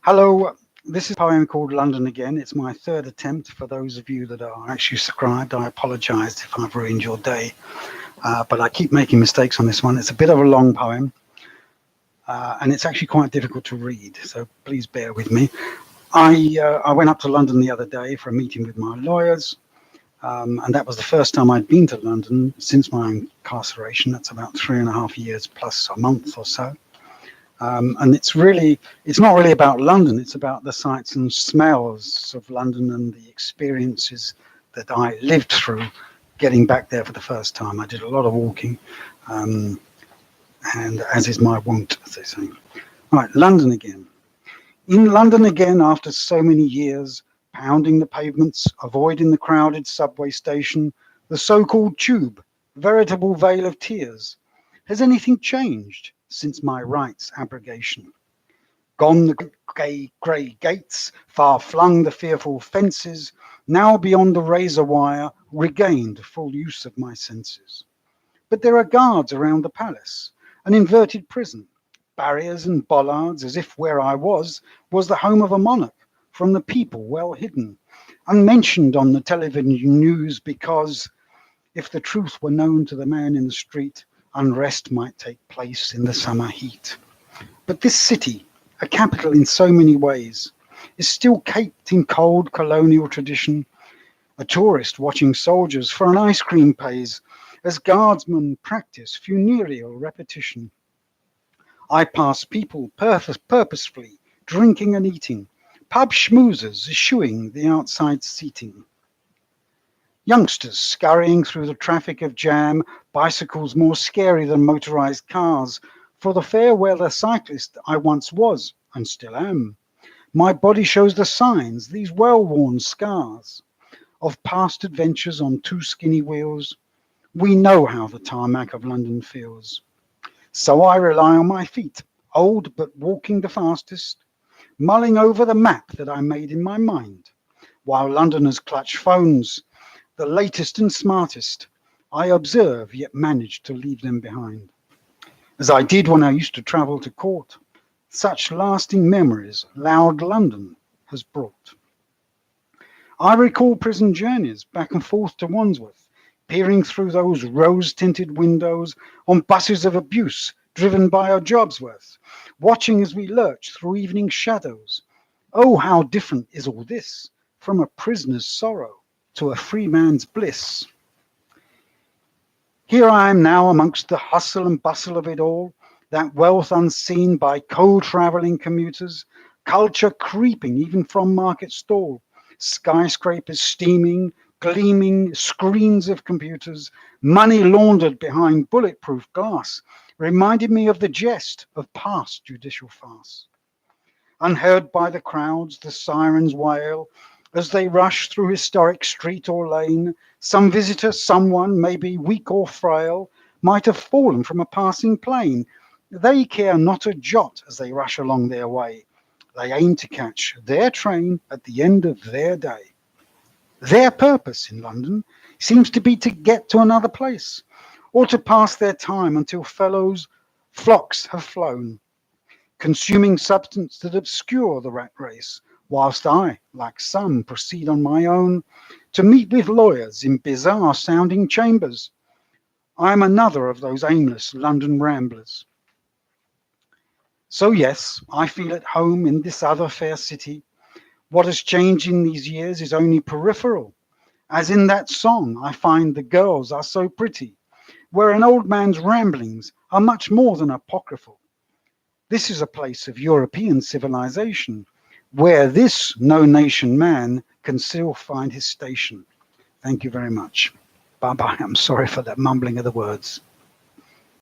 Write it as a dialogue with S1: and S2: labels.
S1: Hello, this is a poem called London Again. It's my third attempt. For those of you that are actually subscribed, I apologize if I've ruined your day, but I keep making mistakes on this one. It's a bit of a long poem, and it's actually quite difficult to read, so please bear with me. I went up to London the other day for a meeting with my lawyers, and that was the first time I'd been to London since my incarceration. That's about 3.5 years plus a month or so. And it's not really about London. It's about the sights and smells of London and the experiences that I lived through getting back there for the first time. I did a lot of walking, and as is my wont, as they say. Right, London again. In London again after so many years, pounding the pavements, avoiding the crowded subway station, the so-called tube, veritable vale of tears. Has anything changed since my rights abrogation? Gone the grey gates, far flung the fearful fences, now beyond the razor wire, regained full use of my senses. But there are guards around the palace, an inverted prison, barriers and bollards, as if where I was the home of a monarch, from the people well hidden, unmentioned on the television news, because if the truth were known to the man in the street, unrest might take place in the summer heat. But this city, a capital in so many ways, is still caped in cold colonial tradition. A tourist watching soldiers for an ice cream pays, as guardsmen practice funereal repetition. I pass people purposefully drinking and eating, pub schmoozers eschewing the outside seating. Youngsters scurrying through the traffic of jam, bicycles more scary than motorized cars. For the fair weather cyclist I once was, and still am. My body shows the signs, these well-worn scars, of past adventures on two skinny wheels. We know how the tarmac of London feels. So I rely on my feet, old but walking the fastest, mulling over the map that I made in my mind, while Londoners clutch phones, the latest and smartest. I observe, yet manage to leave them behind. As I did when I used to travel to court, such lasting memories loud London has brought. I recall prison journeys back and forth to Wandsworth, peering through those rose-tinted windows on buses of abuse driven by our jobs worth, watching as we lurch through evening shadows. Oh, how different is all this from a prisoner's sorrow to a free man's bliss. Here I am now amongst the hustle and bustle of it all, that wealth unseen by co-travelling commuters, culture creeping even from market stall, skyscrapers steaming, gleaming, screens of computers, money laundered behind bulletproof glass, reminded me of the jest of past judicial farce. Unheard by the crowds, the sirens wail, as they rush through historic street or lane. Some visitor, someone, maybe weak or frail, might have fallen from a passing plane. They care not a jot as they rush along their way. They aim to catch their train at the end of their day. Their purpose in London seems to be to get to another place, or to pass their time until flocks have flown, consuming substance that obscure the rat race, whilst I, like some, proceed on my own to meet with lawyers in bizarre sounding chambers. I am another of those aimless London ramblers. So yes, I feel at home in this other fair city. What has changed in these years is only peripheral. As in that song, I find the girls are so pretty, where an old man's ramblings are much more than apocryphal. This is a place of European civilization, where this no-nation man can still find his station. Thank you very much. Bye-bye. I'm sorry for that mumbling of the words.